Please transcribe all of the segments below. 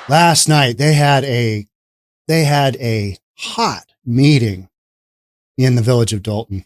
Last night they had a hot meeting in the village of Dalton.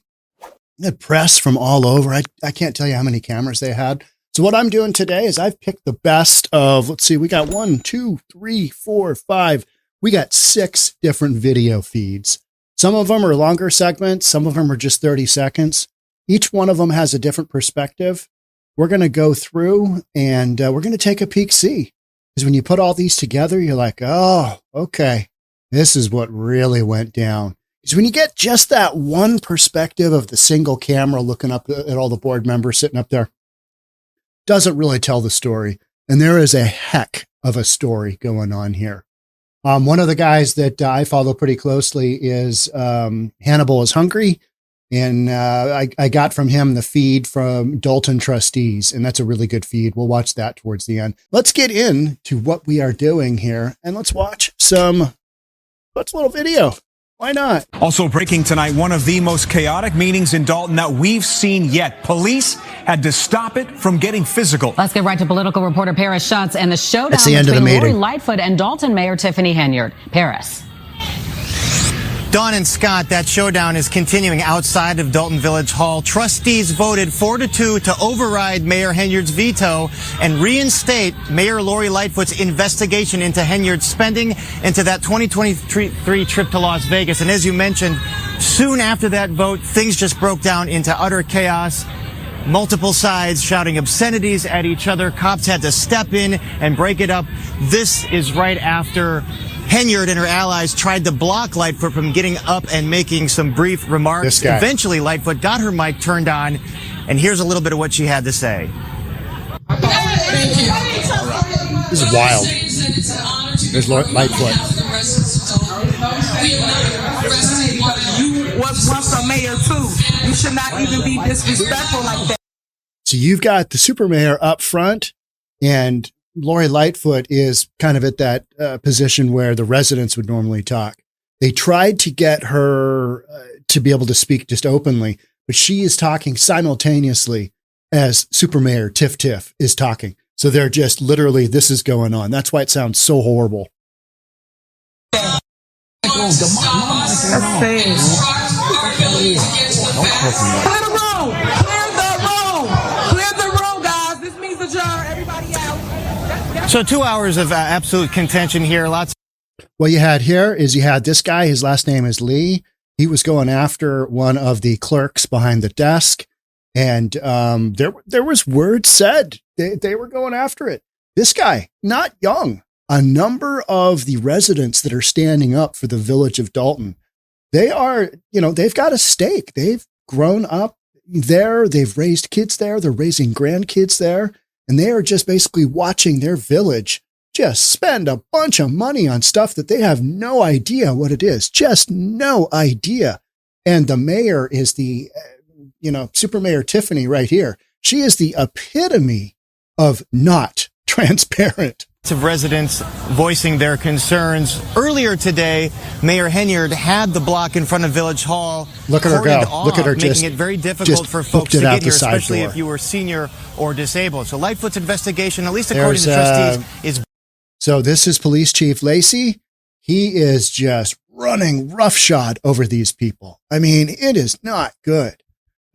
They had press from all over. I can't tell you how many cameras they had. So what I'm doing today is I've picked the best of, let's see, we got 1, 2, 3, 4, 5. We got 6 different video feeds. Some of them are longer segments. Some of them are just 30 seconds. Each one of them has a different perspective. We're going to go through and we're going to take a peek, see. Because when you put all these together, you're like, oh, okay, this is what really went down. Because when you get just that one perspective of the single camera looking up at all the board members sitting up there, doesn't really tell the story. And there is a heck of a story going on here. One of the guys that I follow pretty closely is Hannibal is Hungry. And I got from him the feed from Dalton Trustees, and that's a really good feed. We'll watch that towards the end. Let's get into what we are doing here, and let's watch a little video. Why not? Also breaking tonight, one of the most chaotic meetings in Dalton that we've seen yet. Police had to stop it from getting physical. Let's get right to political reporter Paris Schutz and the showdown That's the end between of the Lori meeting. Lightfoot and Dalton Mayor Tiffany Henyard. Paris. Dawn and Scott, that showdown is continuing outside of Dalton Village Hall. Trustees voted 4-2 to override Mayor Henyard's veto and reinstate Mayor Lori Lightfoot's investigation into Henyard's spending into that 2023 trip to Las Vegas. And as you mentioned, soon after that vote, things just broke down into utter chaos. Multiple sides shouting obscenities at each other. Cops had to step in and break it up. This is right after Henyard and her allies tried to block Lightfoot from getting up and making some brief remarks. Eventually, Lightfoot got her mic turned on, and here's a little bit of what she had to say. This is wild. There's Lightfoot. You was once a mayor too. You should not even be disrespectful like that. So you've got the Supermayor up front, and Lori Lightfoot is kind of at that position where the residents would normally talk. They tried to get her to be able to speak just openly, but she is talking simultaneously as Supermayor Tiff is talking. So they're just literally, this is going on. That's why it sounds so horrible. So 2 hours of absolute contention here. What you had here is you had this guy. His last name is Lee. He was going after one of the clerks behind the desk. And there was words said. They were going after it. This guy, not young. A number of the residents that are standing up for the village of Dalton, they are, they've got a stake. They've grown up there. They've raised kids there. They're raising grandkids there. And they are just basically watching their village just spend a bunch of money on stuff that they have no idea what it is. Just no idea. And the mayor is the, Supermayor Tiffany right here. She is the epitome of not transparent. Of residents voicing their concerns. Earlier today, Mayor Henyard had the block in front of Village Hall. Look at her go. Look at her making just it very difficult for folks to get here, especially if you were senior or disabled. So Lightfoot's investigation, at least according to trustees, is... So this is Police Chief Lacey. He is just running roughshod over these people. I mean, it is not good.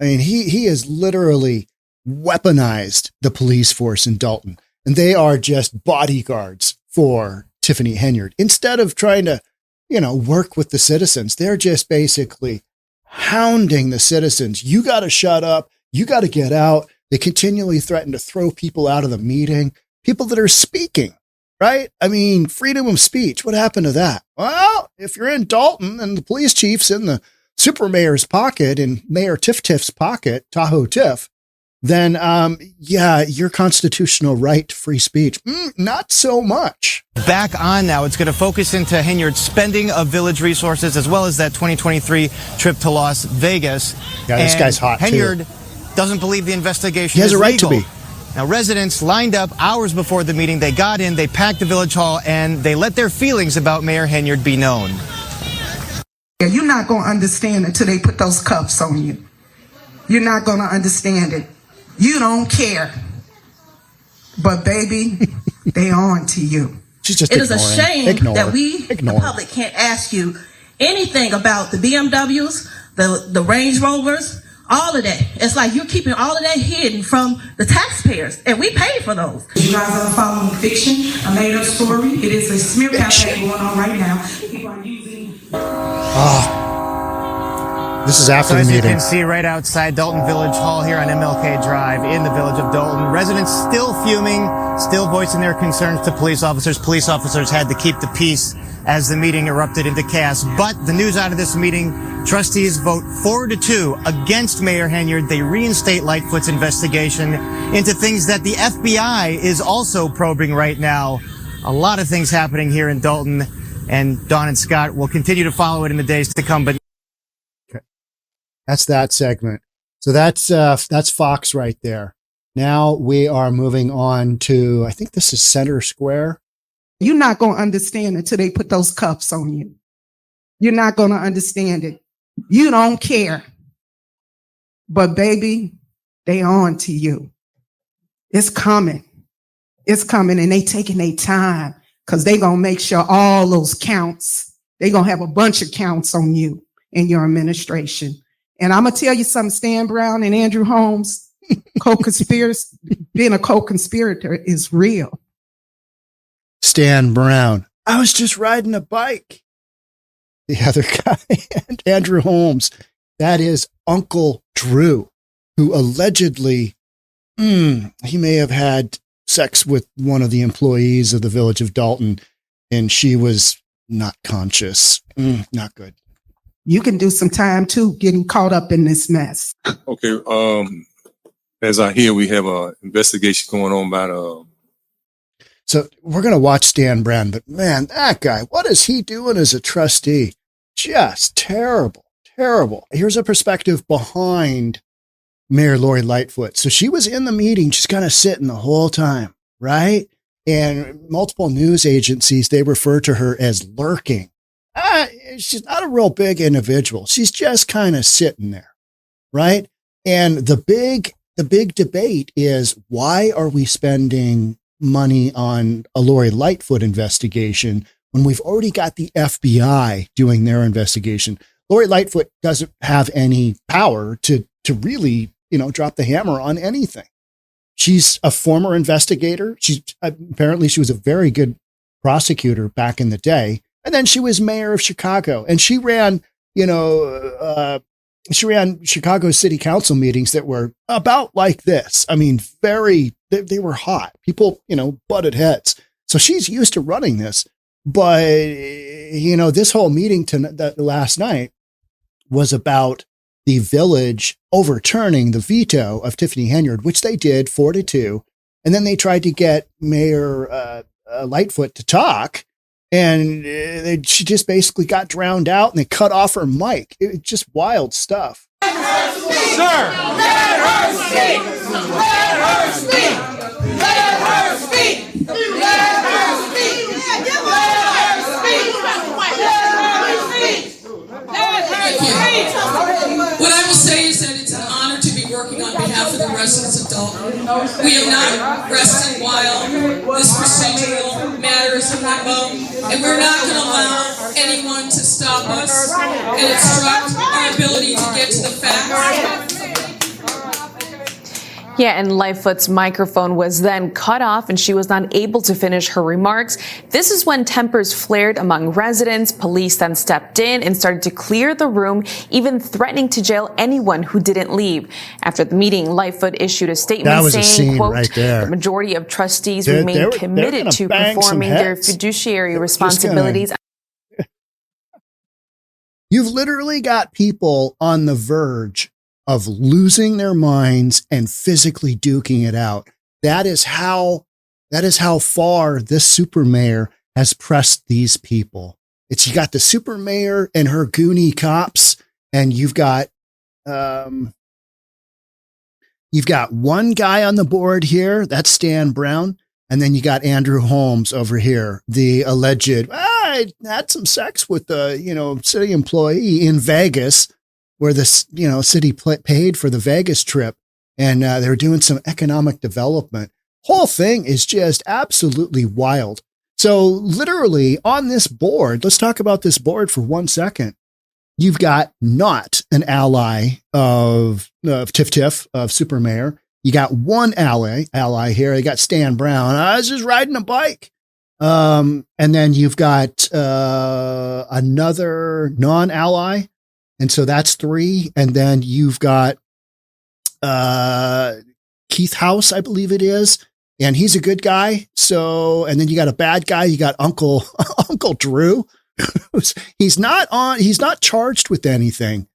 I mean, he has literally weaponized the police force in Dalton. And they are just bodyguards for Tiffany Henyard. Instead of trying to, work with the citizens, they're just basically hounding the citizens. You got to shut up. You got to get out. They continually threaten to throw people out of the meeting, people that are speaking, right? I mean, freedom of speech. What happened to that? Well, if you're in Dalton and the police chief's in the Supermayor's pocket and Mayor Tiff's pocket, Tahoe Tiff, then, your constitutional right to free speech, not so much. Back on now. It's going to focus into Henyard's spending of village resources as well as that 2023 trip to Las Vegas. Yeah, this guy's hot, Henyard doesn't believe the investigation He has is a right legal. to be. Now, residents lined up hours before the meeting. They got in, they packed the Village Hall, and they let their feelings about Mayor Henyard be known. You're not going to understand until they put those cuffs on you. You're not going to understand it. You don't care. But baby, they on to you. She's just It is a ignoring. shame that we, the public, can't ask you anything about the BMWs, the Range Rovers, all of that. It's like you're keeping all of that hidden from the taxpayers, and we pay for those. You guys are following fiction, a made-up story. It is a smear campaign going on right now. People are using. This is after So the as you meeting. can see right outside Dalton Village Hall here on MLK Drive in the village of Dalton, residents still fuming, still voicing their concerns to police officers. Police officers had to keep the peace as the meeting erupted into chaos. But the news out of this meeting, trustees vote 4-2 against Mayor Henyard. They reinstate Lightfoot's investigation into things that the FBI is also probing right now. A lot of things happening here in Dalton, and Dawn and Scott will continue to follow it in the days to come. But That's that segment. So that's Fox right there. Now we are moving on to, I think this is Center Square. You're not going to understand until they put those cuffs on you. You're not going to understand it. You don't care. But baby, they on to you. It's coming. It's coming, and they taking their time because they going to make sure all those counts, they going to have a bunch of counts on you and your administration. And I'm going to tell you something, Stan Brown and Andrew Holmes, being a co-conspirator is real. Stan Brown. I was just riding a bike. The other guy, and Andrew Holmes. That is Uncle Drew, who allegedly, he may have had sex with one of the employees of the village of Dalton, and she was not conscious. Not good. You can do some time too, getting caught up in this mess. Okay. As I hear, we have an investigation going on about So we're going to watch Stan Brown, but man, that guy, what is he doing as a trustee? Just terrible, terrible. Here's a perspective behind Mayor Lori Lightfoot. So she was in the meeting, just kind of sitting the whole time, right? And multiple news agencies, they refer to her as lurking. She's not a real big individual. She's just kind of sitting there, right? And the big debate is, why are we spending money on a Lori Lightfoot investigation when we've already got the FBI doing their investigation? Lori Lightfoot doesn't have any power to really, drop the hammer on anything. She's a former investigator. Apparently she was a very good prosecutor back in the day. And then she was mayor of Chicago, and she ran Chicago city council meetings that were about like this. I mean, they were hot. People, butted heads. So she's used to running this. But, this whole meeting last night was about the village overturning the veto of Tiffany Henyard, which they did 4-2. And then they tried to get Mayor Lightfoot to talk. And she just basically got drowned out, and they cut off her mic. It's just wild stuff. Sir! Let her speak! Let her speak! Let her speak! Let her speak! Let her speak! Let her speak! What I will say is that it's an honor to be working on behalf of the residents of Dalton. We have not rested while this procedural matter is in limbo, and we're not going to allow anyone to stop us and obstruct our ability to get to the facts. Yeah, and Lightfoot's microphone was then cut off and she was not able to finish her remarks. This is when tempers flared among residents. Police then stepped in and started to clear the room, even threatening to jail anyone who didn't leave. After the meeting, Lightfoot issued a statement saying, quote, right there. The majority of trustees remain committed to performing their fiduciary responsibilities. You've literally got people on the verge of losing their minds and physically duking it out. That is how far this supermayor has pressed these people. You got the supermayor and her goony cops, and you've got one guy on the board here. That's Stan Brown. And then you got Andrew Holmes over here, the alleged, I had some sex with the, city employee in Vegas, where the, city paid for the Vegas trip, and they were doing some economic development. Whole thing is just absolutely wild. So literally on this board, let's talk about this board for 1 second. You've got not an ally of Tiff, of Supermayor. You got one ally here. You got Stan Brown. I was just riding a bike. And then you've got another non-ally. And so that's 3. And then you've got Keith House, I believe it is. And he's a good guy. So, and then you got a bad guy. You got Uncle Drew. He's not charged with anything,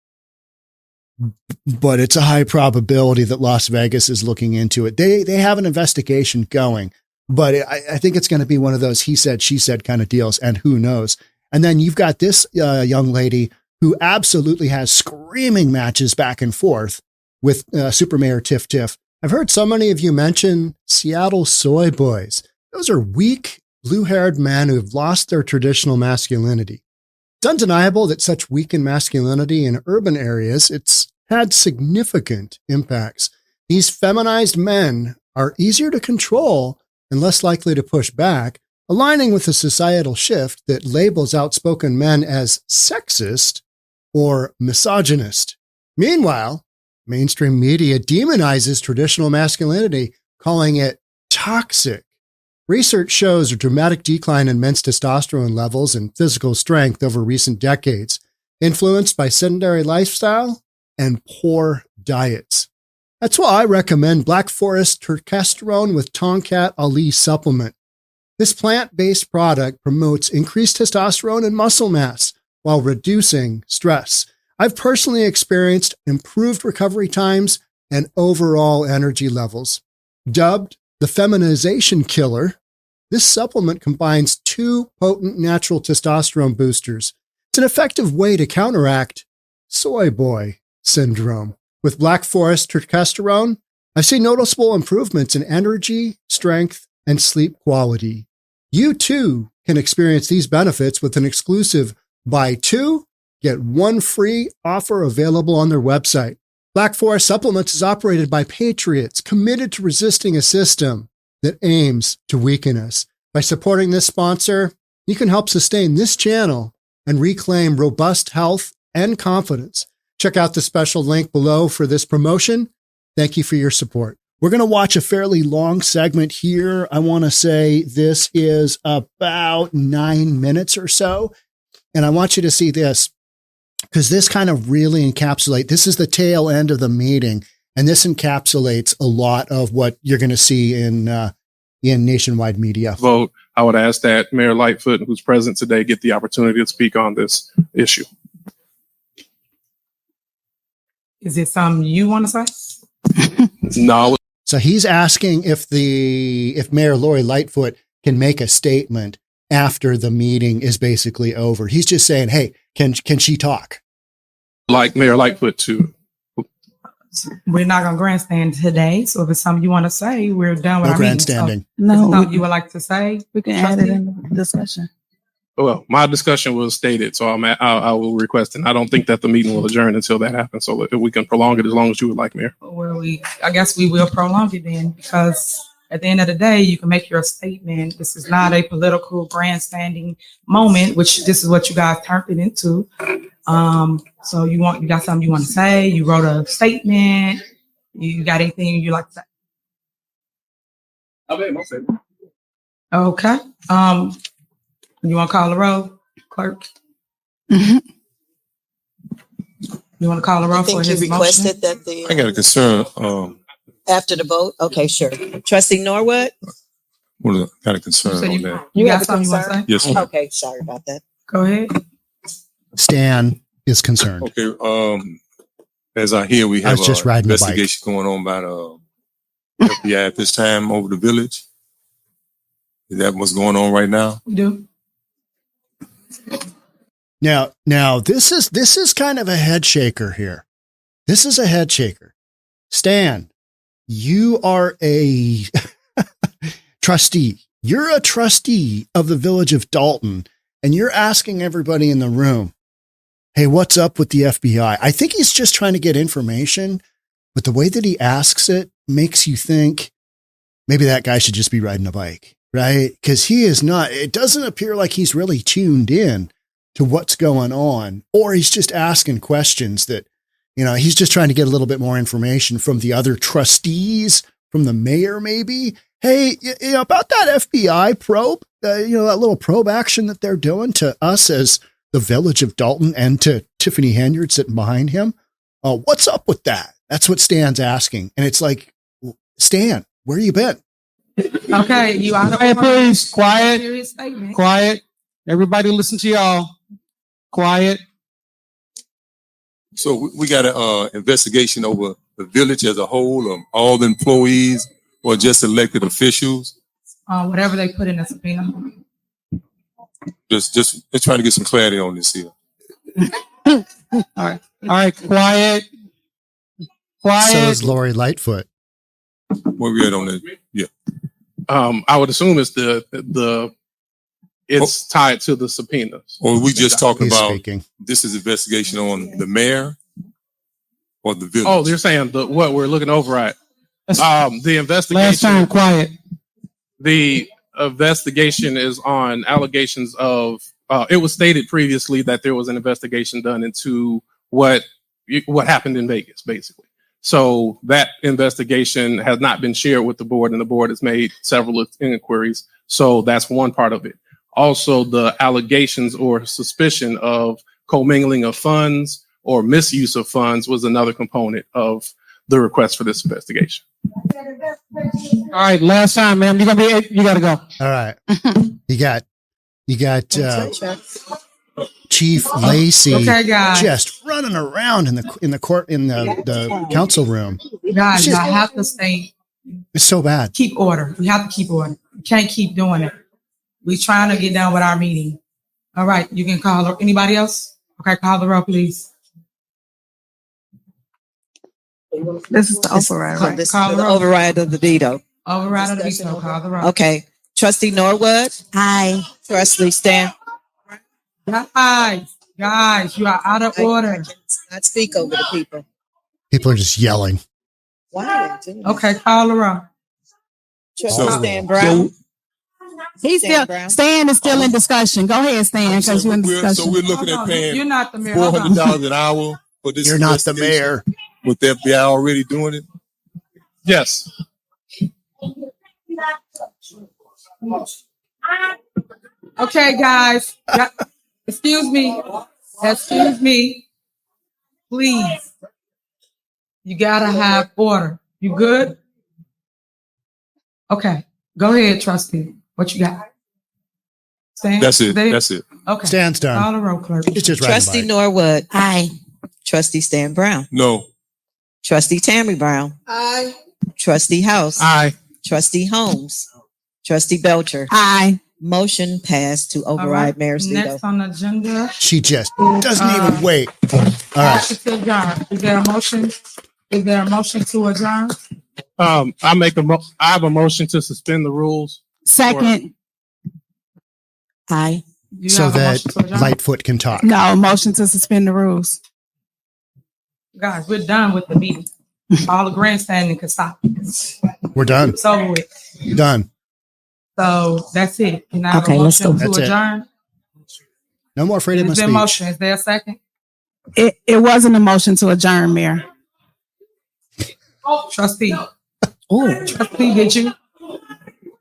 but it's a high probability that Las Vegas is looking into it. They have an investigation going, but I think it's going to be one of those he said, she said kind of deals, and who knows. And then you've got this young lady who absolutely has screaming matches back and forth with Supermayor Tiff. I've heard so many of you mention Seattle soy boys. Those are weak, blue-haired men who have lost their traditional masculinity. It's undeniable that such weakened masculinity in urban areas, it's had significant impacts. These feminized men are easier to control and less likely to push back, aligning with a societal shift that labels outspoken men as sexist or misogynist. Meanwhile, mainstream media demonizes traditional masculinity, calling it toxic. Research shows a dramatic decline in men's testosterone levels and physical strength over recent decades, influenced by sedentary lifestyle and poor diets. That's why I recommend Black Forest Testosterone with 𝗏𝗏𝗏𝗏 supplement. This plant-based product promotes increased testosterone and muscle mass while reducing stress. I've personally experienced improved recovery times and overall energy levels. Dubbed the feminization killer, this supplement combines 2 potent natural testosterone boosters. It's an effective way to counteract soy boy syndrome. With Black Forest Testosterone, I've seen noticeable improvements in energy, strength, and sleep quality. You too can experience these benefits with an exclusive buy 2, get 1 free offer available on their website. Black Forest Supplements is operated by patriots committed to resisting a system that aims to weaken us. By supporting this sponsor, you can help sustain this channel and reclaim robust health and confidence. Check out the special link below for this promotion. Thank you for your support. We're going to watch a fairly long segment here. I want to say this is about 9 minutes or so. And I want you to see this, because this kind of really encapsulates, this is the tail end of the meeting, and this encapsulates a lot of what you're going to see in nationwide media. Vote. I would ask that Mayor Lightfoot, who's present today, get the opportunity to speak on this issue. Is it something you want to say? No. So he's asking if Mayor Lori Lightfoot can make a statement after the meeting is basically over. He's just saying, hey, can she talk? Like Mayor Lightfoot to. We're not going to grandstand today. So if it's something you want to say, we're done with No our meeting. grandstanding. So no, something you would like to say? We can add it in the discussion. Well, my discussion was stated, so I will request, and I don't think that the meeting will adjourn until that happens. So we can prolong it as long as you would like, Mayor. Well, I guess we will prolong it then, because at the end of the day, you can make your statement. This is not a political grandstanding moment, which this is what you guys turned it into. So you got something you want to say? You wrote a statement. You got anything you like to say? I made my statement. Okay. You want to call the roll, clerk? Mm-hmm. You want to call the roll for his requested motion? that I got a concern. after the vote. Okay, sure. Trustee Norwood? Got a concern on that. You got something you want to say? Yes, ma'am. Okay, sorry about that. Go ahead. Stan is concerned. Okay. As I hear, we I have was just an riding a bike. investigation going on by the FBI at this time over the village. Is that what's going on right now? We do. Now this is kind of a head shaker here. This is a head shaker. Stan, you are a trustee. You're a trustee of the village of Dalton, and you're asking everybody in the room, hey, what's up with the FBI? I think he's just trying to get information, but the way that he asks it makes you think maybe that guy should just be riding a bike, right? Because he is not, it doesn't appear like he's really tuned in to what's going on, or he's just asking questions that, he's just trying to get a little bit more information from the other trustees, from the mayor, maybe. Hey, about that FBI probe, that little probe action that they're doing to us as the village of Dalton and to Tiffany Henyard sitting behind him. What's up with that? That's what Stan's asking. And it's like, Stan, where you been? Okay, you out of Quiet, order. please. Quiet. Serious statement. Quiet. Everybody listen to y'all. Quiet. So we got an investigation over the village as a whole, of all the employees or just elected officials? Whatever they put in the subpoena. Just trying to get some clarity on this here. All right. Quiet. So is Lori Lightfoot. Where we at on that? Yeah. I would assume it's it's tied to the subpoenas. Or we just talking He's about speaking. This is investigation on the mayor or the village? Oh, you're saying what we're looking over at. The investigation. Last time, quiet. The investigation is on allegations of. It was stated previously that there was an investigation done into what happened in Vegas, basically. So that investigation has not been shared with the board, and the board has made several inquiries. So that's one part of it. Also, the allegations or suspicion of commingling of funds or misuse of funds was another component of the request for this investigation. All right, last time, ma'am. You gotta go. All right. You got Chief Lacey Okay, guys. just running around in the council room. Guys, I have to stay. It's so bad. Keep order. We have to keep order. We can't keep doing it. We're trying to get done with our meeting. All right, you can call anybody else? Okay, call the roll, please. This is the override, right? This is for the override of the veto. Override of the veto. Call the roll. Okay. Trustee 𝗪𝗏𝗧𝗛. Aye. Trustee Stan. Guys, you are out of order. I cannot speak over the people. People are just yelling. Why are they doing that? Okay, call the roll. Trustee Stan Brown. He's still, Stan is still in discussion. Go ahead, Stan, because you're in discussion. So we're looking at paying You're not the mayor. Hold on. $400 an hour for this. You're not the mayor. With the FBI already doing it? Yes. Okay, guys. Excuse me. Please. You gotta have order. You good? Okay. Go ahead, trustee. What you got? Stan? That's it. Okay. Stan's done. Call the roll, clerk. It's just Trustee 𝗪𝗏𝗧𝗛. Aye. Trustee Stan Brown. No. Trustee Tammy Brown. Aye. Trustee House. Aye. Trustee Holmes. Trustee Belcher. Aye. Motion passed to override Mayor's veto. Next on the agenda. She just doesn't even wait. All right. Motion to adjourn. Is there a motion? Is there a motion to adjourn? I have a motion to suspend the rules. Second. Aye. You So have a that motion to adjourn? Lightfoot can talk. No, motion to suspend the rules. Guys, we're done with the meeting. All the grandstanding can stop. We're done. It's over with. Done. So that's it. Can I have Okay, a let's motion go. to That's it. adjourn? No more freedom of Is there speech. a motion? Is there a second? It wasn't a motion to adjourn, Mayor. Trustee. Trustee, did you?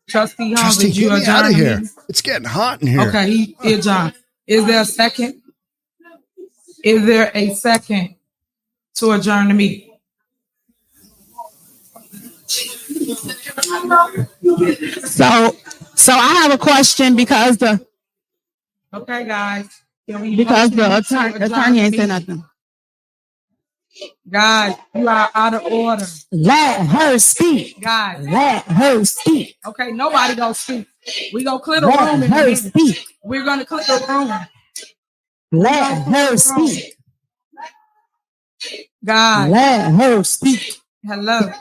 Trustee Holmes, Trustee, did you get me adjourn out of the here. meeting? It's getting hot in here. Okay, he adjourned. Is there a second? Is there a second to adjourn the meeting? So I have a question because Okay, guys. Can we the motion to attorney ain't adjourn the said meeting? nothing. Guys, you are out of order. Let her speak. Guys, Let her speak. okay, nobody gonna speak. We gonna clear the Let room in a her minute. speak. We're gonna clear the room. Let her speak. Guys, Let her speak. hello.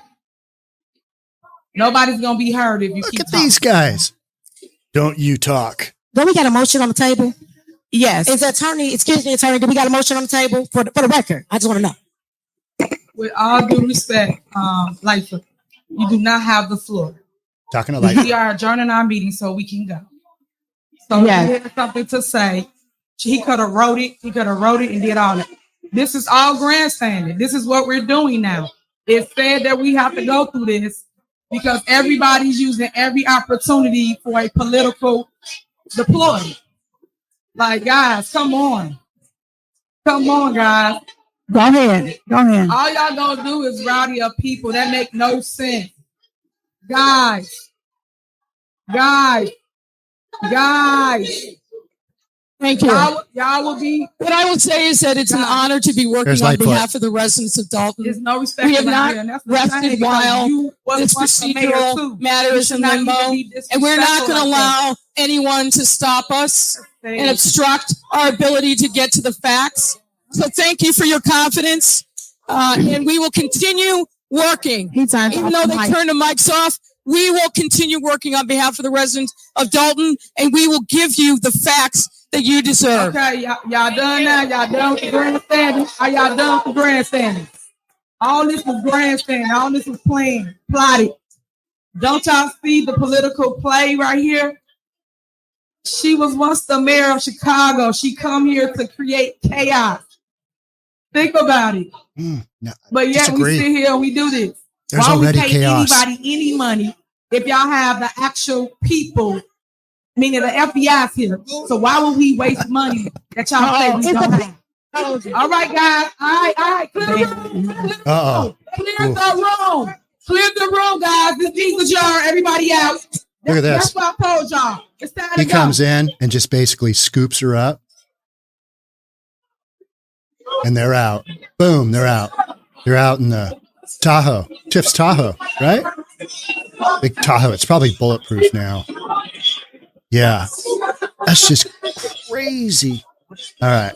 Nobody's gonna be heard if you Look keep at talking. these guys. Don't you talk. Don't we got a motion on the table? Yes. Is the attorney, excuse me, attorney, do we got a motion on the table for the record? I just want to know. With all due respect, Lightfoot, you do not have the floor. Talking to like We are adjourning our meeting so we can go. So Yes. he had something to say. He could have wrote it. He could have wrote it and did all that. This is all grandstanding. This is what we're doing now. It's sad that we have to go through this because everybody's using every opportunity for a political deployment. Like, guys, come on. Come on, guys. Go ahead. Go ahead. All y'all gonna do is rowdy up people. That make no sense. Guys. Thank you. Y'all will be. What I would say is that it's an honor to be working There's on Lightfoot. behalf of the residents of Dalton. There's no respect. We have around not here, and that's rested because while you was this once a mayor procedural too. matter You is should in not even limbo, be and we're not disrespectful going to like that. allow anyone to stop us and obstruct our ability to get to the facts. So thank you for your confidence, and we will continue working. Even though they turned the mics off, we will continue working on behalf of the residents of Dalton, and we will give you the facts that you deserve. Okay, y'all done now? Y'all done with the grandstanding? Are y'all done with the grandstanding? All this was grandstanding. All this was plotted. Don't y'all see the political play right here? She was once the mayor of Chicago. She come here to create chaos. Think about it. No, But yet we disagree. sit here and we do this. There's Why already we pay chaos. anybody any money if y'all have the actual people, meaning the FBI's here? So why would we waste money that y'all say we don't have? All right, guys. All right. Clear the room. Uh-oh. Clear the room. Clear the room, guys. This needs a jar. Everybody out. Look at this. That's what I told y'all. It's time to He go. comes in and just basically scoops her up. And they're out. Boom, they're out. They're out in the Tahoe. Tiff's Tahoe, right? Big Tahoe. It's probably bulletproof now. Yeah. That's just crazy. All right.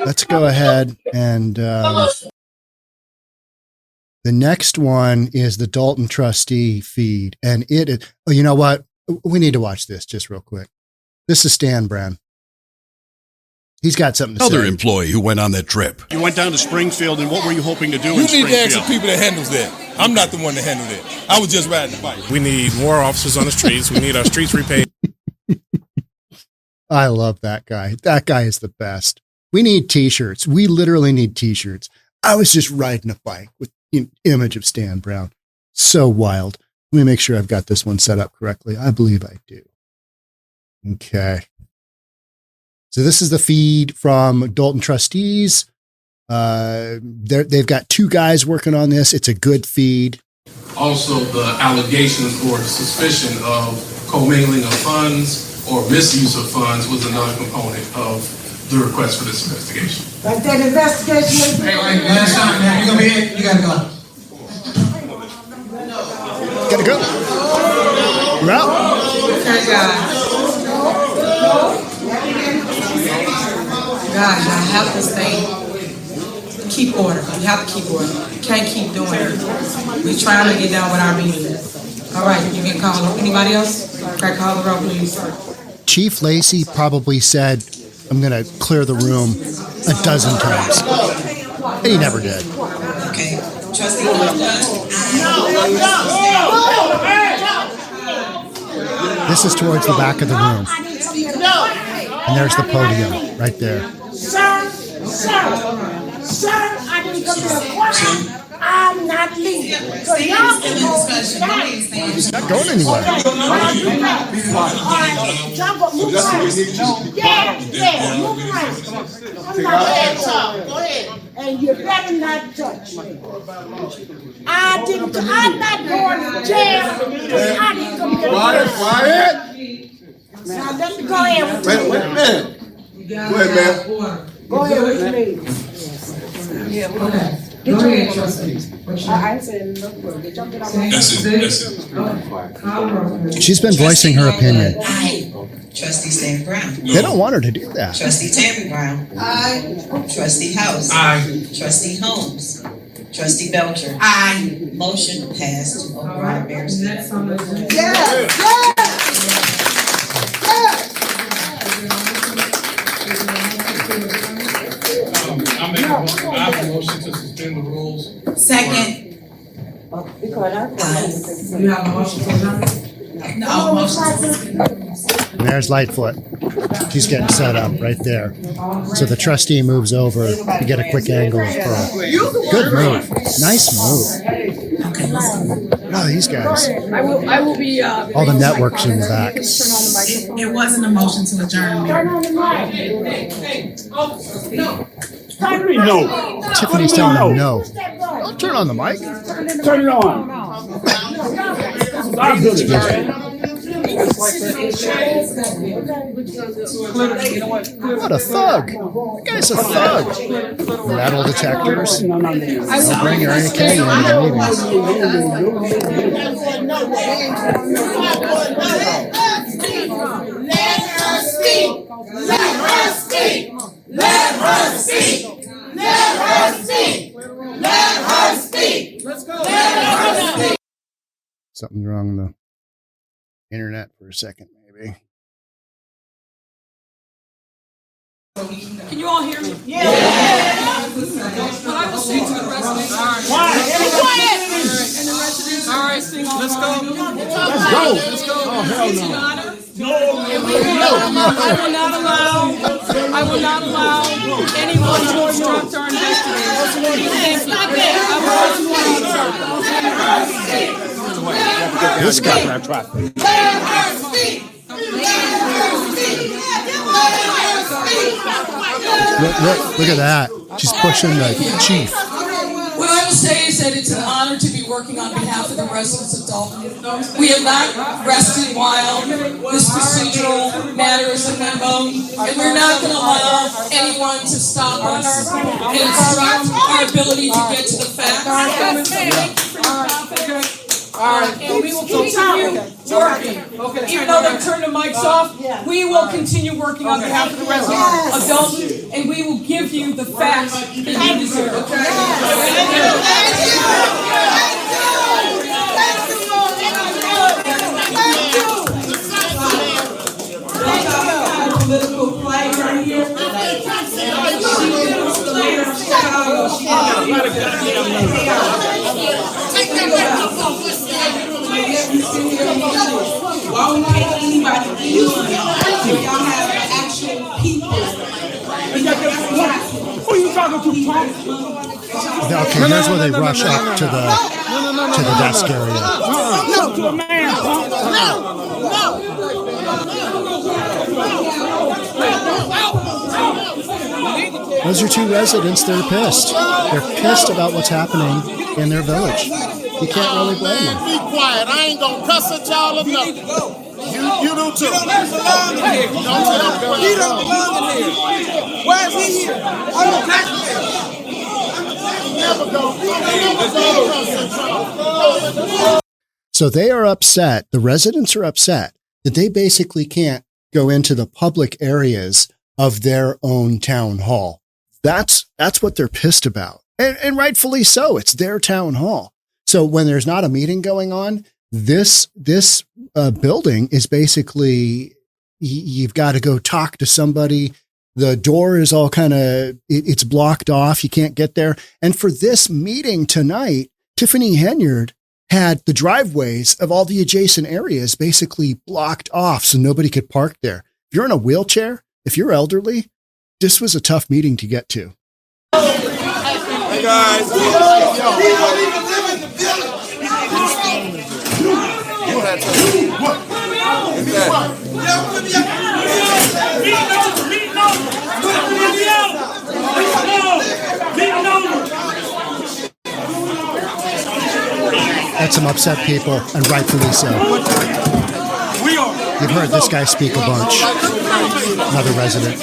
Let's go ahead and the next one is the Dalton trustee feed. And it is, oh, you know what? We need to watch this just real quick. This is Stan Brand. He's got something to Another say. employee who went on that trip. You went down to Springfield, and what were you hoping to do You in need Springfield? to ask the people that handles that. I'm not the one that handled it. I was just riding the bike. We need more officers on the streets. We need our streets repaved. I love that guy. That guy is the best. We need t-shirts. We literally need t-shirts. I was just riding a bike with an image of Stan Brown. So wild. Let me make sure I've got this one set up correctly. I believe I do. Okay. So this is the feed from Dalton trustees. They've got two guys working on this. It's a good feed. Also, the allegations or suspicion of commingling of funds or misuse of funds was another component of the request for this investigation. Like that investigation. Hey, last time, man. You gonna be in? You gotta go. Gotta go. You're out. Okay, guys. Guys, I have to keep order. We have to keep order. We can't keep doing it. We're trying to get down with our meeting. All right, you can call anybody else? Okay, call the roll, please. Chief Lacey probably said, I'm going to clear the room a dozen times. And he never did. Okay. Trustee This is towards the back of the room. And there's the podium right there. Sir, I didn't come to the question. I'm not leaving. So y'all can go back. He's not going anywhere. Move around. Yeah, move around. Go ahead. And you better not touch me. I'm not going to jail. I didn't come to the Quiet. Now let me go ahead with Wait a minute. Go ahead, man. Go ahead with me. Yeah, okay. Go ahead, trustee. I said, no, get your get off my She's been voicing her opinion. Trustee Stan Brown. They don't want her to do that. Trustee Tammy Brown. Aye. Trustee House. Aye. Trustee Holmes. Trustee Belcher. Aye. Motion passed to override Mayor's veto. Next on the agenda. Yes. I have a motion to suspend the rules. Second. You have a motion to adjourn? No motion. There's Lightfoot. She's getting set up right there. So the trustee moves over to get a quick angle of her. Good move. Nice move. Oh, these guys. I will be. All the networks in the back. It wasn't a motion to adjourn. No. Tiffany's telling him no. Don't turn on the mic. Turn it on. What a thug. That guy's a thug. Metal detectors. They'll bring your AK into the meetings. Let her speak. Let her speak. Let her speak. Let her speak. Let her speak. Let's go. Let her speak. Something's wrong with the internet for a second, maybe. Can you all hear me? Yeah. What I will say to the residents. Quiet. And the residents. All right, sing on. Let's go. Let's go. Oh, hell no. I will not allow anyone to obstruct our investigators. This guy. Look at that. She's pushing the chief. What I will say is that it's an honor to be working on behalf of the residents of Dalton. We have not rested while this procedural matter is in limbo, and we're not going to allow anyone to stop us and obstruct our ability to get to the facts. All right, and we will continue working. Even though they've turned the mics off, we will continue working on behalf of the residents of Dalton, and we will give you the facts that you deserve. Political play right here. She is the mayor of Chicago. Why would not anybody do it? Y'all have actual people. Who are you talking to, Punk? Okay, here's where they rush up to the desk area. Talk to a man, Punk. Those are two residents. They're pissed. They're pissed about what's happening in their village. You can't really blame them. Be quiet. I ain't gonna cuss at y'all or nothing. You do too. He don't belong in here. Why is he here? I'm a taxpayer. So they are upset. The residents are upset that they basically can't go into the public areas of their own town hall. That's what they're pissed about. And rightfully so. It's their town hall. So when there's not a meeting going on, this building is basically, you've got to go talk to somebody. The door is all it's blocked off. You can't get there. And for this meeting tonight, Tiffany Henyard had the driveways of all the adjacent areas basically blocked off so nobody could park there. If you're in a wheelchair, if you're elderly, this was a tough meeting to get to. Hey guys, we don't even live in the village. That's some upset people, and rightfully so. You've heard this guy speak a bunch. Another resident.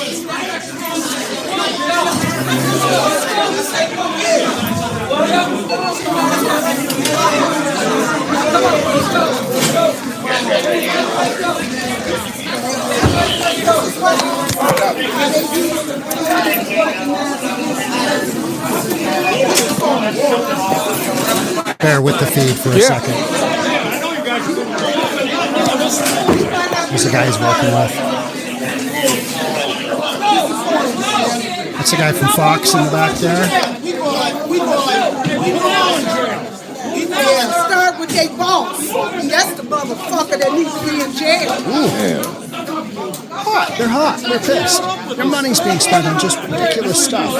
Bear with the feed for a second. There's the guy he's working with. That's the guy from Fox in the back there. We start with their boss. And that's the motherfucker that needs to be in jail. Hot. They're hot. They're pissed. Their money's being spent on just ridiculous stuff.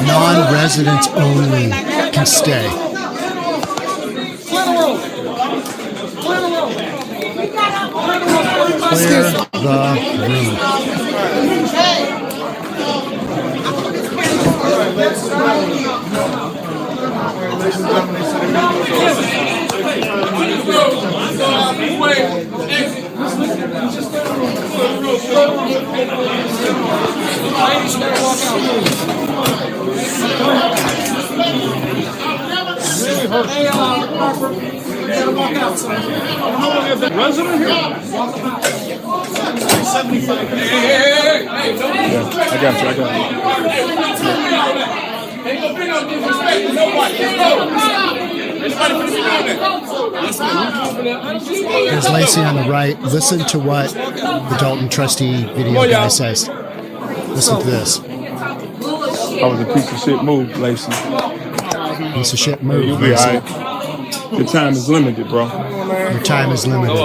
Non-residents only can stay. Clear the room. Resident here? I got you. There's Lacey on the right. Listen to what the Dalton trustee video guy says. Listen to this. That was a piece of shit move, Lacey. Piece of shit move. You'll be all right. Your time is limited, bro. Your time is limited.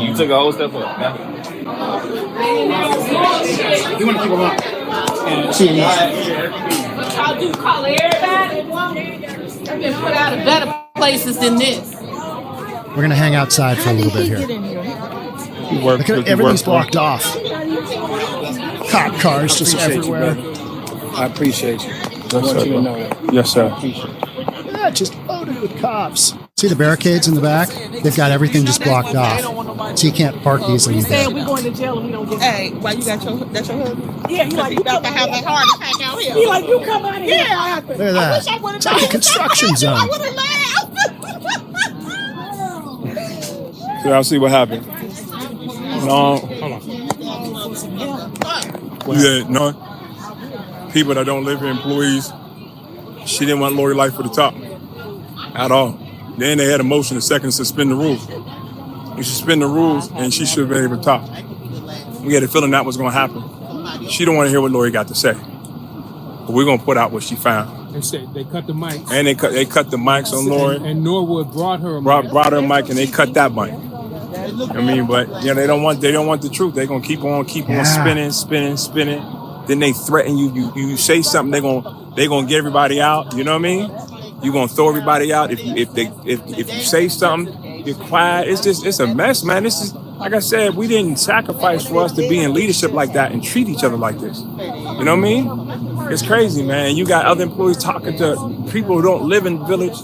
You took a whole step up. You want to think about I'll do call everybody. I've been put out of better places than this. We're going to hang outside for a little bit here. Look at everything's blocked off. Cop cars just everywhere. I appreciate you. Yes, sir. Yeah, just loaded with cops. See the barricades in the back? They've got everything just blocked off. So you can't park easily there. We're going to jail and we don't get. Hey, why you got that's your husband? Yeah, you like you about to have that heart attack out here. He like you come out here. Yeah, Look at that. It's like a construction zone. I would have laughed. So I'll see what happened. No. Yeah, no. People that don't live here, employees. She didn't want Lori Lightfoot to top at all. Then they had a motion to second suspend the rules. You suspend the rules, and she should have been able to top. We had a feeling that was going to happen. She don't want to hear what Lori got to say. But we're going to put out what she found. They cut the mic. And they cut the mics on Lori. And Norwood brought her a mic. Brought her a mic, and they cut that mic. I mean, but yeah, they don't want the truth. They're gonna keep on spinning. Then they threaten you. You say something, they're gonna get everybody out. You know what I mean? You're gonna throw everybody out if you say something. You're quiet. It's a mess, man. This is, like I said, we didn't sacrifice for us to be in leadership like that and treat each other like this. You know what I mean? It's crazy, man. You got other employees talking to people who don't live in the village.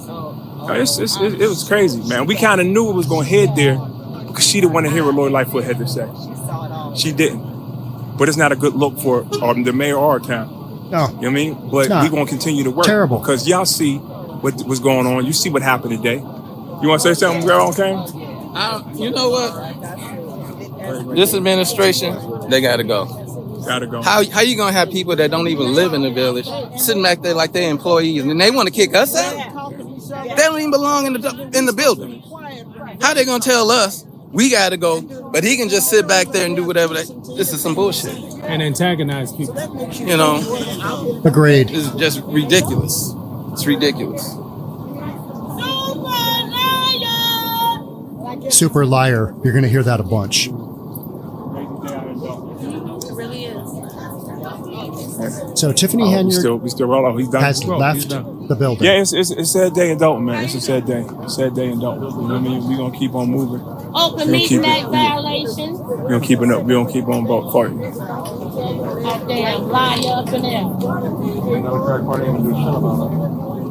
It was crazy, man. We kind of knew it was gonna head there because she didn't want to hear what Lori Lightfoot had to say. She didn't. But it's not a good look for the mayor or our town. No. You know what I mean? But we're going to continue to work. Terrible. Because y'all see what's going on. You see what happened today. You want to say something, girl, okay? You know what? This administration, they got to go. Gotta go. How you going to have people that don't even live in the village sitting back there like they're employees and they want to kick us out? They don't even belong in the building. How they going to tell us we got to go, but he can just sit back there and do whatever this is some bullshit. And antagonize people. You know? Agreed. It's just ridiculous. It's ridiculous. Super liar. You're going to hear that a bunch. So Tiffany Henyard we still roll off. He's done. has left the building. Yeah, it's a sad day in Dalton, man. It's a sad day. Sad day in Dalton. You know what I mean? We're going to keep on moving. Open meeting act violation. We're going to keep it up. We're going to keep on fighting. Goddamn liar up in there.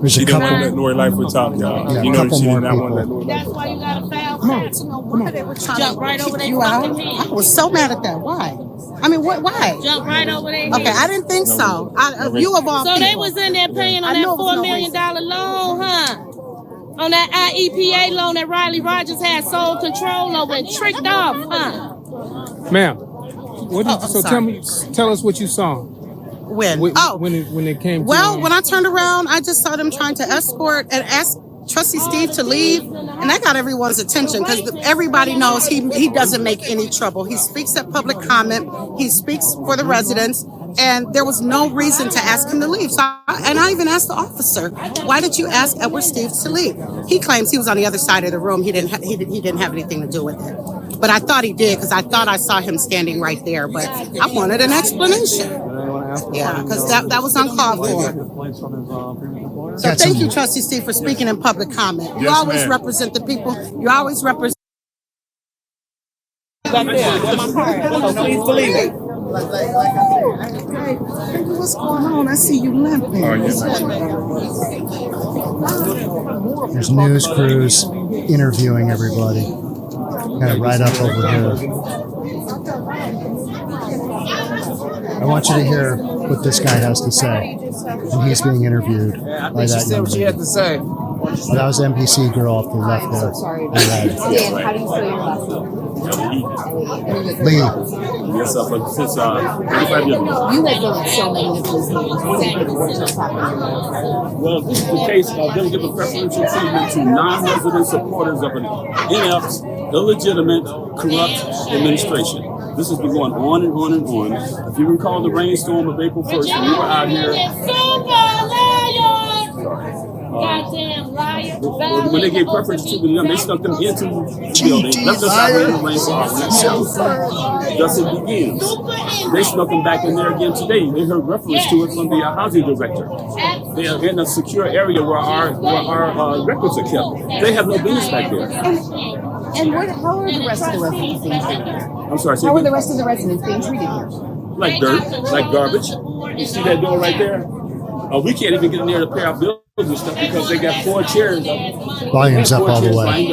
There's she a didn't couple. want that Lori Lightfoot top, y'all. Yeah, you a know couple she more did not want that people. Lori That's Lightfoot. why you got to foul cats. Jump right over there. I was so mad at that. Why? I mean, why? Jump right over there. Okay, I didn't think so. You of all So people. they was in there paying on that $4 million loan, huh? On that IEPA loan that Riley Rogers had sole control over and tricked off, huh? Ma'am, tell us what you saw. When? When it came to when I turned around, I just saw them trying to escort and ask Trustee Steve to leave, and that got everyone's attention because everybody knows he doesn't make any trouble. He speaks at public comment. He speaks for the residents. And there was no reason to ask him to leave. So I even asked the officer, why did you ask Edward Steves to leave? He claims he was on the other side of the room. He didn't have anything to do with it. But I thought he did because I thought I saw him standing right there. But I wanted an explanation. Yeah, because that was uncalled for. So thank you, Trustee Steve, for speaking in public comment. You always represent the people. You always represent. Back there, where my car at? So please believe it. What's going on? I see you limping. There's news crews interviewing everybody. Kind of right up over here. I want you to hear what this guy has to say. And he's being interviewed by that young lady. to say. Well, that was the NPC girl off the left there. Dan, how do you spell your last name? Lee. Yes, but since 35 years ago. You have done so many of these meetings. What's happening? Well, this is the case of them giving preferential treatment to non-resident supporters of an inept, illegitimate, corrupt administration. This has been going on and on and on. If you recall the rainstorm of April 1st, when we were out here. Goddamn liar. When they gave preference to them, they stuck them into the building, left us out in the rainstorm. Thus it begins. They snuck them back in there again today. They heard reference to it from the housing director. They are in a secure area where our records are kept. They have no business back there. And how are the rest of the residents being treated? I'm sorry. How are the rest of the residents being treated here? Like dirt, like garbage. You see that door right there? We can't even get in there to pay our bills and stuff because they got 4 chairs. Volume's up all the way.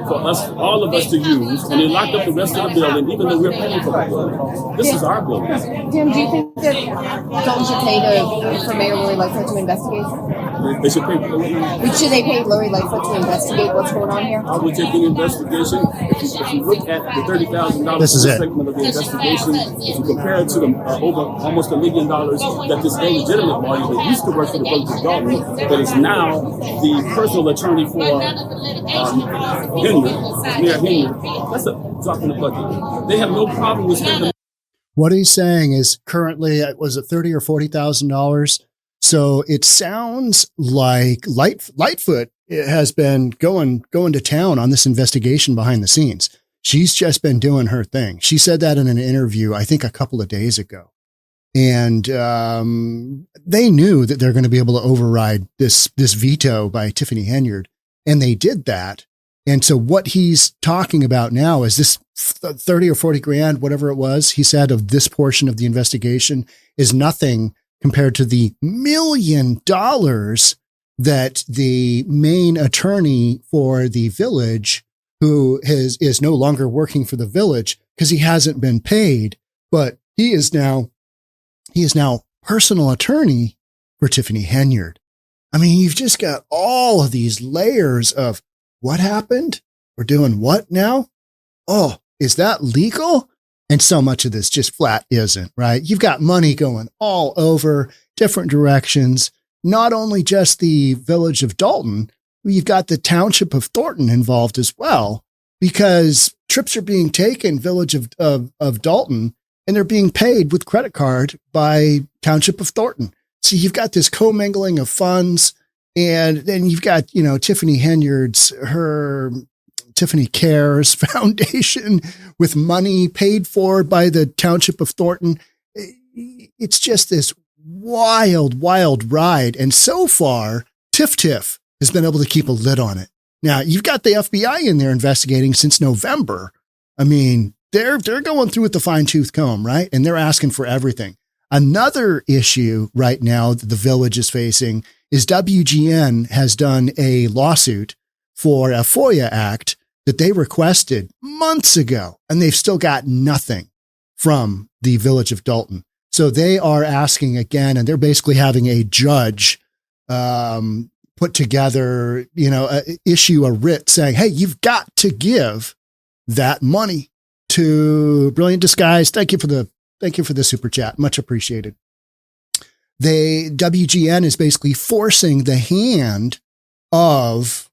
For us, all of us to use, and they locked up the rest of the building, even though we're paying for the building. This is our building. Tim, do you think that Dalton should pay for Mayor Lori Lightfoot to investigate? They should pay. Should they pay Lori Lightfoot to investigate what's going on here? I would take the investigation. If you look at the $30,000 segment of the investigation, if you compare it to the over almost $1 million that this illegitimate lawyer that used to work for the village of Dalton, that is now the personal attorney for Mayor Henyard, that's a drop in the bucket. They have no problem with spending. What he's saying is currently, was it $30,000 or $40,000? So it sounds like Lightfoot has been going to town on this investigation behind the scenes. She's just been doing her thing. She said that in an interview, I think a couple of days ago. And they knew that they're going to be able to override this veto by Tiffany Henyard. And they did that. And so what he's talking about now is this 30 or 40 grand, whatever it was, he said, of this portion of the investigation is nothing compared to the $1 million that the main attorney for the village, who is no longer working for the village because he hasn't been paid, but he is now personal attorney for Tiffany Henyard. I mean, you've just got all of these layers of what happened? We're doing what now? Oh, is that legal? And so much of this just flat isn't, right? You've got money going all over different directions, not only just the village of Dalton, you've got the township of Thornton involved as well, because trips are being taken village of Dalton, and they're being paid with credit card by township of Thornton. So you've got this commingling of funds, and then you've got, Tiffany Henyard's, her Tiffany Cares Foundation with money paid for by the township of Thornton. It's just this wild, wild ride. And so far, Tiff has been able to keep a lid on it. Now, you've got the FBI in there investigating since November. I mean, they're going through with the fine-tooth comb, right? And they're asking for everything. Another issue right now that the village is facing is WGN has done a lawsuit for a FOIA act that they requested months ago, and they've still got nothing from the village of Dalton. So they are asking again, and they're basically having a judge put together, issue a writ saying, hey, you've got to give that money to Brilliant Disguise. Thank you for the super chat. Much appreciated. WGN is basically forcing the hand of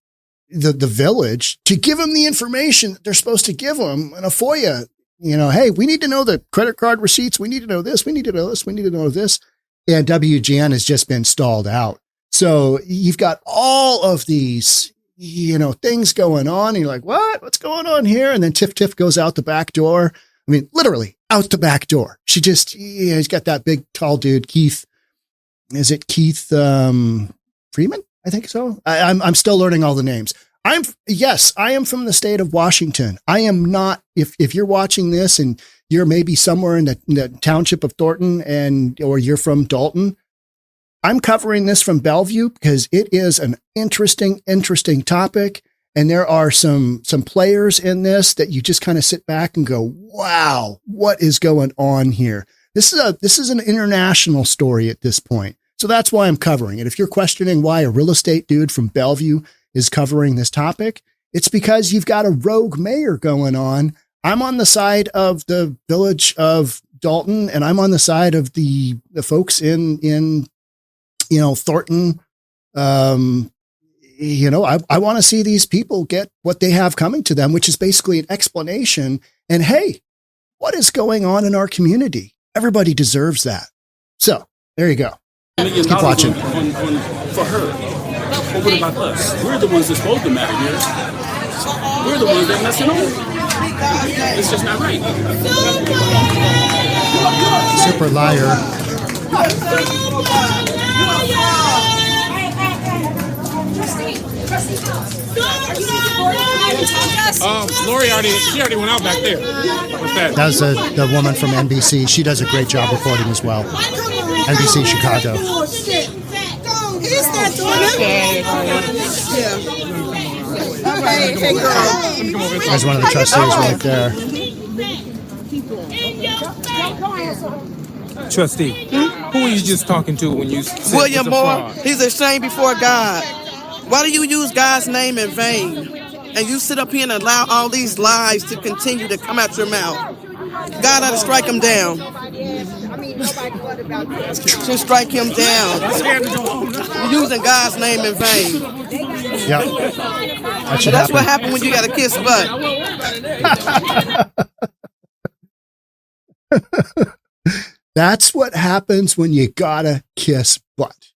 the village to give them the information that they're supposed to give them in a FOIA, hey, we need to know the credit card receipts. We need to know this. We need to know this. We need to know this. And WGN has just been stalled out. So you've got all of these, things going on. And you're like, what's going on here? And then Tiff goes out the back door. I mean, literally out the back door. She just, he's got that big, tall dude, Keith. Is it Keith Freeman? I think so. I'm still learning all the names. I am from the state of Washington. I am not, if you're watching this and you're maybe somewhere in the township of Thornton or you're from Dalton, I'm covering this from Bellevue because it is an interesting topic. And there are some players in this that you just kind of sit back and go, wow, what is going on here? This is an international story at this point. So that's why I'm covering it. If you're questioning why a real estate dude from Bellevue is covering this topic, it's because you've got a rogue mayor going on. I'm on the side of the village of Dalton, and I'm on the side of the folks in Thornton. I want to see these people get what they have coming to them, which is basically an explanation. And hey, what is going on in our community? Everybody deserves that. So there you go. Keep watching. For her. But what about us? We're the ones that's supposed to matter here. We're the ones that are messing over. It's just not right. Super liar. Lori already went out back there. What's that? That's the woman from NBC. She does a great job reporting as well. NBC Chicago. He's not doing it. Hey, girl. There's one of the trustees right there. Trustee, who are you just talking to when you said William Moore? He's ashamed before God. Why do you use God's name in vain? And you sit up here and allow all these lies to continue to come out your mouth. God ought to strike him down. To strike him down. You're using God's name in vain. Yep. That's what happened when you got to kiss butt. That's what happens when you gotta kiss butt.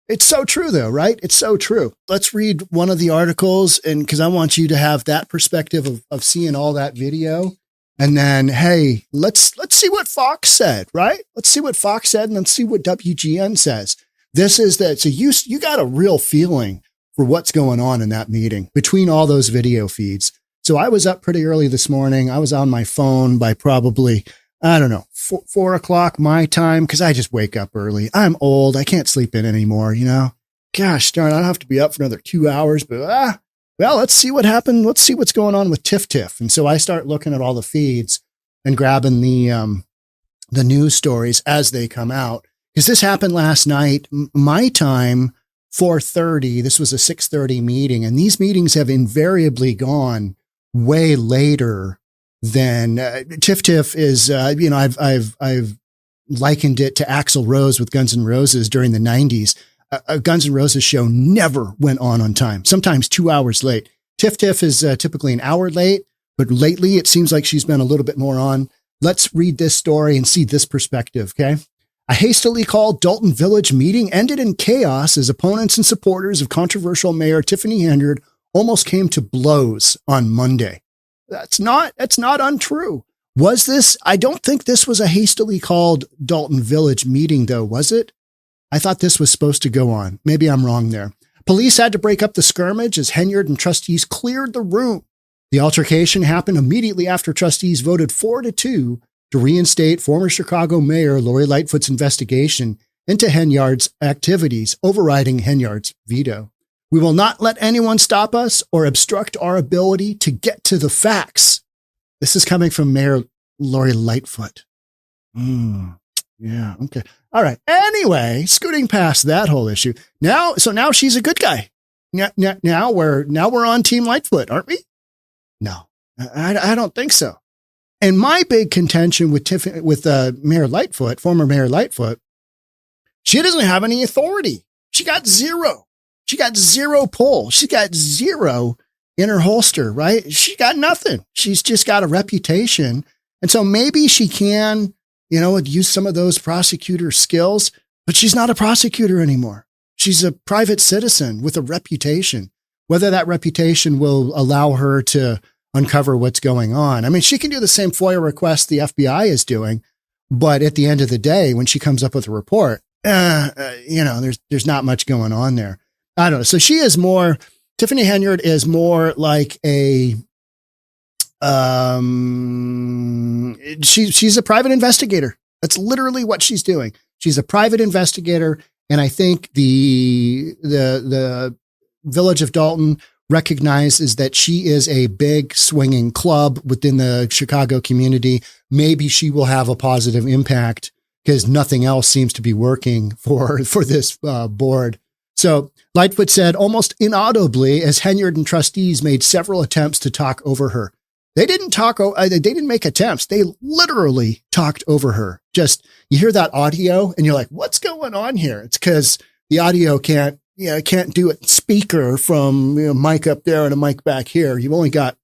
It's so true though, right? It's so true. Let's read one of the articles, and because I want you to have that perspective of seeing all that video. And then, hey, let's see what Fox said, right? Let's see what Fox said, and then see what WGN says. This is that. So you got a real feeling for what's going on in that meeting between all those video feeds. So I was up pretty early this morning. I was on my phone by probably, I don't know, 4 o'clock my time, because I just wake up early. I'm old. I can't sleep in anymore, Gosh darn, I don't have to be up for another 2 hours, but well, let's see what happened. Let's see what's going on with Tiff. And so I start looking at all the feeds and grabbing the news stories as they come out. Because this happened last night, my time, 4:30. This was a 6:30 meeting. And these meetings have invariably gone way later than Tiff is, I've likened it to Axl Rose with Guns N' Roses during the 90s. A Guns N' Roses show never went on time, sometimes 2 hours late. Tiff is typically an hour late, but lately it seems like she's been a little bit more on. Let's read this story and see this perspective, okay? A hastily called Dalton Village meeting ended in chaos as opponents and supporters of controversial Mayor Tiffany Henyard almost came to blows on Monday. That's not untrue. Was this? I don't think this was a hastily called Dalton Village meeting, though, was it? I thought this was supposed to go on. Maybe I'm wrong there. Police had to break up the skirmish as Henyard and trustees cleared the room. The altercation happened immediately after trustees voted 4-2 to reinstate former Chicago Mayor Lori Lightfoot's investigation into Henyard's activities, overriding Henyard's veto. We will not let anyone stop us or obstruct our ability to get to the facts. This is coming from Mayor Lori Lightfoot. Yeah. Okay. All right. Anyway, scooting past that whole issue. Now she's a good guy. Now we're on Team Lightfoot, aren't we? No, I don't think so. And my big contention with Mayor Lightfoot, former Mayor Lightfoot, she doesn't have any authority. She got zero. She got zero pull. She got zero in her holster, right? She got nothing. She's just got a reputation And so maybe she can, use some of those prosecutor skills, but she's not a prosecutor anymore. She's a private citizen with a reputation. Whether that reputation will allow her to uncover what's going on. I mean, she can do the same FOIA request the FBI is doing, but at the end of the day, when she comes up with a report, there's not much going on there. I don't know. So Tiffany Henyard is more like she's a private investigator. That's literally what she's doing. She's a private investigator. And I think the Village of Dalton recognizes that she is a big swinging club within the Chicago community. Maybe she will have a positive impact because nothing else seems to be working for this board. So Lightfoot said almost inaudibly as Henyard and trustees made several attempts to talk over her. They didn't make attempts. They literally talked over her. Just, you hear that audio and you're like, what's going on here? It's because the audio can't do it speaker from mic up there and a mic back here. You got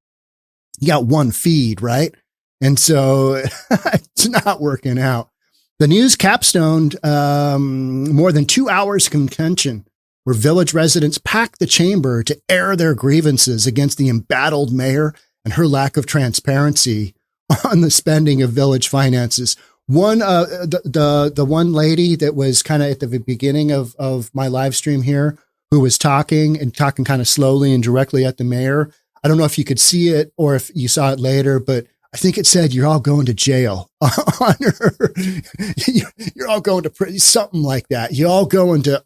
one feed, right? And so it's not working out. The news capstoned more than 2 hours contention where village residents packed the chamber to air their grievances against the embattled mayor and her lack of transparency on the spending of village finances. The one lady that was kind of at the beginning of my live stream here, who was talking kind of slowly and directly at the mayor. I don't know if you could see it or if you saw it later, but I think it said, "You're all going to jail." On her. You're all going to prison, something like that. You're all going to,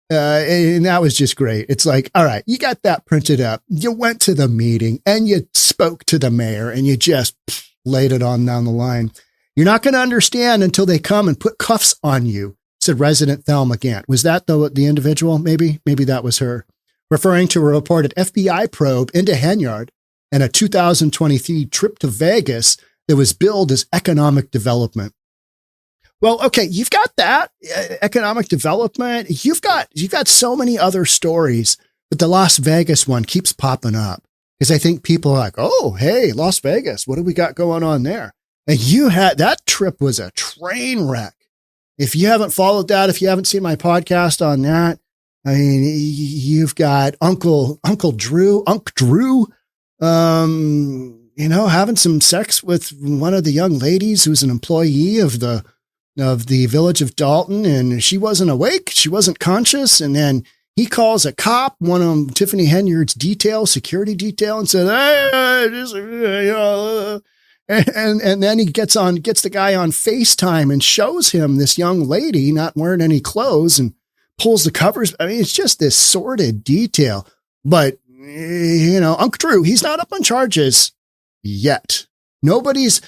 and that was just great. It's like, all right, you got that printed up. You went to the meeting and you spoke to the mayor and you just laid it on down the line. You're not going to understand until they come and put cuffs on you, said resident 𝗪𝗥𝗘𝗦𝗢. Was that the individual? Maybe that was her. Referring to a reported FBI probe into Henyard and a 2023 trip to Vegas that was billed as economic development. Well, okay, you've got that economic development. You've got so many other stories, but the Las Vegas one keeps popping up because I think people are like, oh, hey, Las Vegas, what do we got going on there? And that trip was a train wreck. If you haven't followed that, if you haven't seen my podcast on that, I mean, you've got Uncle Drew, having some sex with one of the young ladies who's an employee of the Village of Dalton, and she wasn't awake, she wasn't conscious, and then he calls a cop, one of Tiffany Henyard's security detail, and said, and then he gets the guy on FaceTime and shows him this young lady not wearing any clothes and pulls the covers. I mean, it's just this sordid detail. But, Uncle Drew, he's not up on charges yet. Nobody's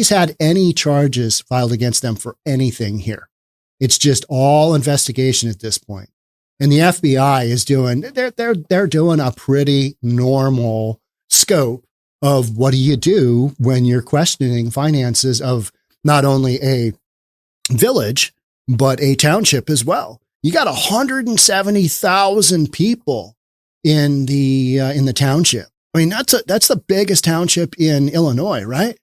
had any charges filed against them for anything here. It's just all investigation at this point. And the FBI is they're doing a pretty normal scope of what do you do when you're questioning finances of not only a village, but a township as well. You got 170,000 people in the township. I mean, that's the biggest township in Illinois, right?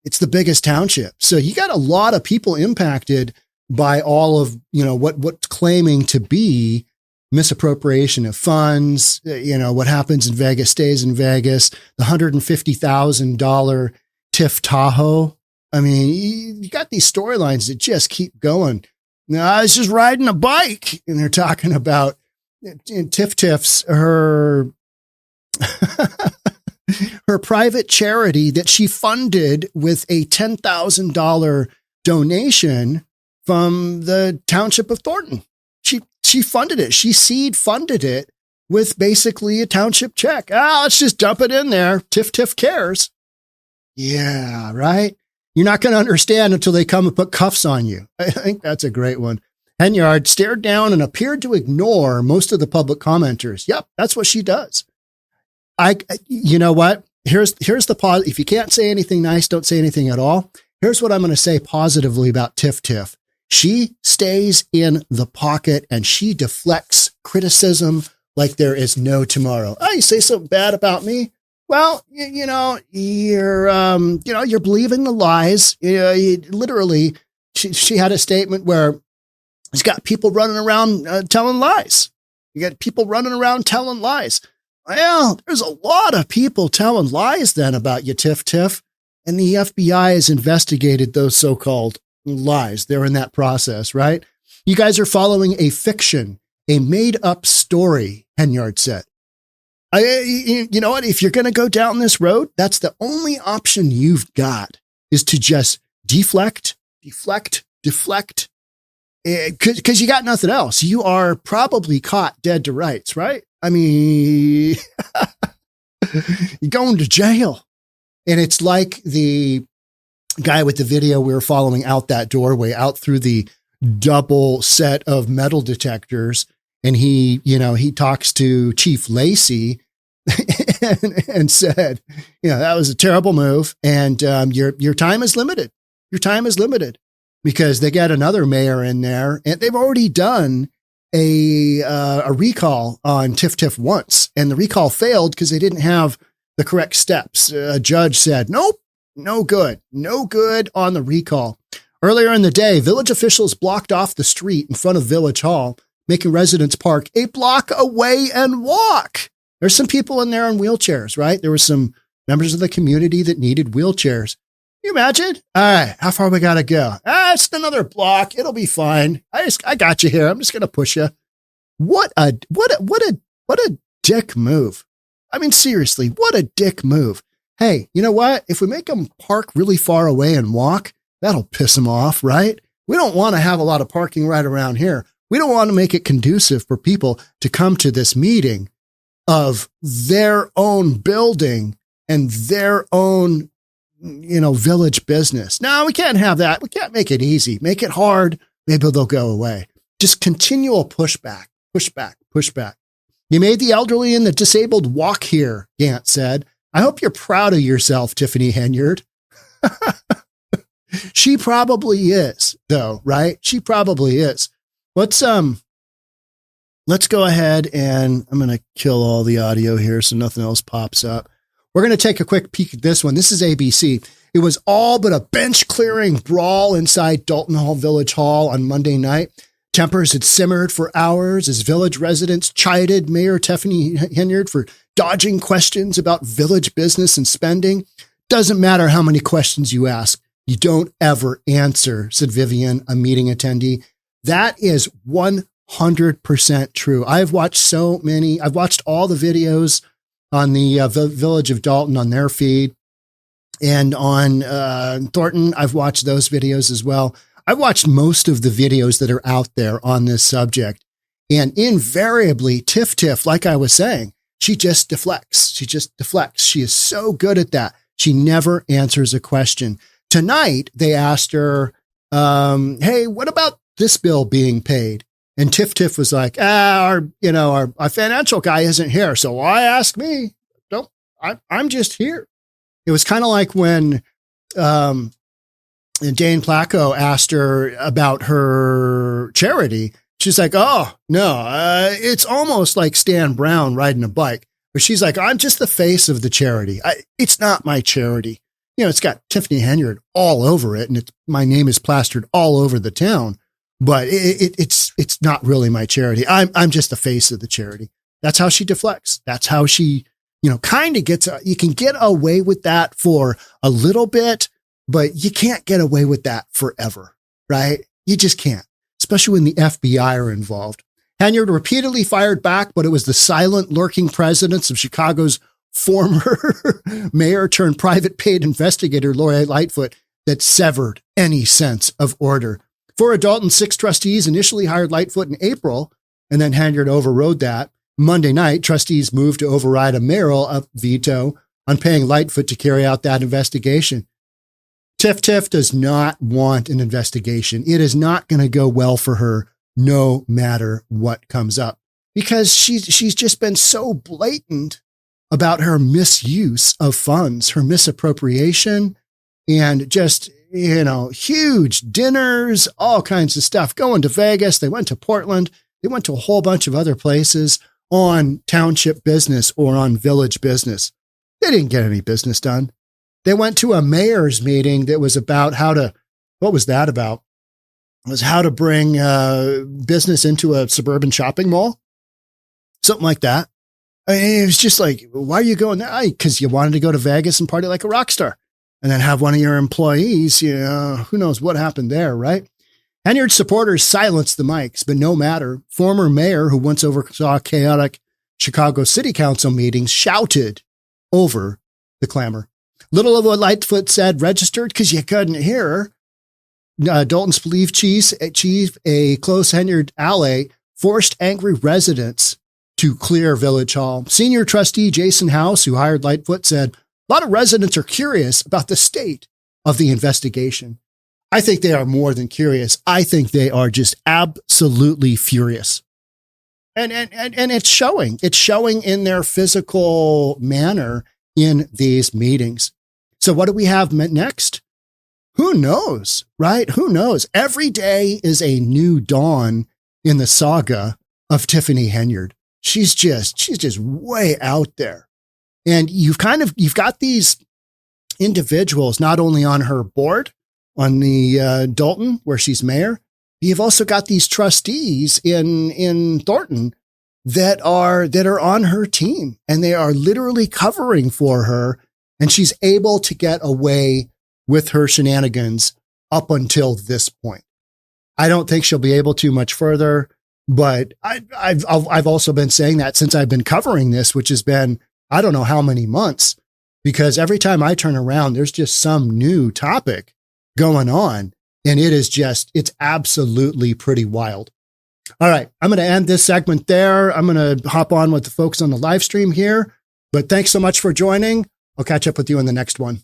It's the biggest township. So you got a lot of people impacted by all of, what's claiming to be misappropriation of funds. What happens in Vegas stays in Vegas. The $150,000 TIF Tahoe. I mean, you got these storylines that just keep going. Now, I was just riding a bike and they're talking about Tiff's, her private charity that she funded with a $10,000 donation from the township of Thornton. She funded it. She seed funded it with basically a township check. Let's just dump it in there. Tiff cares. Yeah, right. You're not going to understand until they come and put cuffs on you. I think that's a great one. Henyard stared down and appeared to ignore most of the public commenters. Yep, that's what she does. You know what? Here's the pause. If you can't say anything nice, don't say anything at all. Here's what I'm going to say positively about Tiff. She stays in the pocket and she deflects criticism like there is no tomorrow. Oh, you say something bad about me? Well, you're believing the lies. Literally, she had a statement where she's got people running around telling lies. You got people running around telling lies. Well, there's a lot of people telling lies then about you, Tiff. And the FBI has investigated those so-called lies. They're in that process, right? You guys are following a fiction, a made-up story, Henyard said. You know what? If you're going to go down this road, that's the only option you've got, is to just deflect, because you got nothing else. You are probably caught dead to rights, right? I mean, you're going to jail. And it's like the guy with the video we were following out that doorway, out through the double set of metal detectors. And he talks to Chief Lacey and said, that was a terrible move. And your time is limited. Your time is limited because they got another mayor in there and they've already done a recall on Tiff once. And the recall failed because they didn't have the correct steps. A judge said, nope, no good on the recall. Earlier in the day, village officials blocked off the street in front of Village Hall, making residents park a block away and walk. There's some people in there in wheelchairs, right? There were some members of the community that needed wheelchairs. Can you imagine? All right, how far we got to go? It's another block. It'll be fine. I got you here. I'm just going to push you. What a dick move. I mean, seriously, what a dick move. Hey, you know what? If we make them park really far away and walk, that'll piss them off, right? We don't want to have a lot of parking right around here. We don't want to make it conducive for people to come to this meeting of their own building and their own, village business. No, we can't have that. We can't make it easy. Make it hard. Maybe they'll go away. Just continual pushback. You made the elderly and the disabled walk here, Gant said. I hope you're proud of yourself, Tiffany Henyard. She probably is, though, right? She probably is. Let's go ahead and I'm going to kill all the audio here so nothing else pops up. We're going to take a quick peek at this one. This is ABC. It was all but a bench clearing brawl inside Dalton Hall Village Hall on Monday night. Tempers had simmered for hours as village residents chided Mayor Tiffany Henyard for dodging questions about village business and spending. Doesn't matter how many questions you ask, you don't ever answer, said Vivian, a meeting attendee. That is 100% true. I've watched all the videos on the Village of Dalton on their feed, and on Thornton, I've watched those videos as well. I've watched most of the videos that are out there on this subject, and invariably, Tiff, like I was saying, she just deflects. She is so good at that. She never answers a question. Tonight, they asked her, hey, what about this bill being paid? And Tiff was like, our financial guy isn't here. So why ask me? I'm just here. It was kind of like when, Dane Placco asked her about her charity. She's like, oh no, it's almost like Stan Brown riding a bike, but she's like, I'm just the face of the charity. It's not my charity. It's got Tiffany Henyard all over it. And my name is plastered all over the town. But it's not really my charity. I'm just the face of the charity. That's how she deflects. That's how she, kind of gets, you can get away with that for a little bit, but you can't get away with that forever, right? You just can't, especially when the FBI are involved. Henyard repeatedly fired back, but it was the silent, lurking presence of Chicago's former mayor turned private paid investigator, Lori Lightfoot, that severed any sense of order. 4 adult and 6 trustees initially hired Lightfoot in April, and then Henyard overrode that. Monday night, trustees moved to override a mayoral veto on paying Lightfoot to carry out that investigation. Tiff does not want an investigation. It is not going to go well for her, no matter what comes up, because she's just been so blatant about her misuse of funds, her misappropriation, and just, huge dinners, all kinds of stuff, going to Vegas. They went to Portland. They went to a whole bunch of other places on township business or on village business. They didn't get any business done. They went to a mayor's meeting that was about what was that about? It was how to bring business into a suburban shopping mall. Something like that. I mean, it was just like, why are you going there? Because you wanted to go to Vegas and party like a rock star and then have one of your employees, who knows what happened there, right? Henyard supporters silenced the mics, but no matter. Former mayor who once oversaw chaotic Chicago City Council meetings shouted over the clamor. Little of what Lightfoot said registered because you couldn't hear her. Dalton's police chief, a close Henyard ally, forced angry residents to clear Village Hall. Senior trustee Jason House, who hired Lightfoot, said, a lot of residents are curious about the state of the investigation. I think they are more than curious. I think they are just absolutely furious. And it's showing. It's showing in their physical manner in these meetings. So what do we have next? Who knows, right? Who knows? Every day is a new dawn in the saga of Tiffany Henyard. She's just way out there. And you've got these individuals not only on her board, on the Dalton, where she's mayor, you've also got these trustees in Thornton that are on her team, and they are literally covering for her, and she's able to get away with her shenanigans up until this point. I don't think she'll be able to much further, but I've also been saying that since I've been covering this, which has been, I don't know how many months, because every time I turn around, there's just some new topic going on. And it's absolutely pretty wild. All right. I'm going to end this segment there. I'm going to hop on with the folks on the live stream here, but thanks so much for joining. I'll catch up with you in the next one.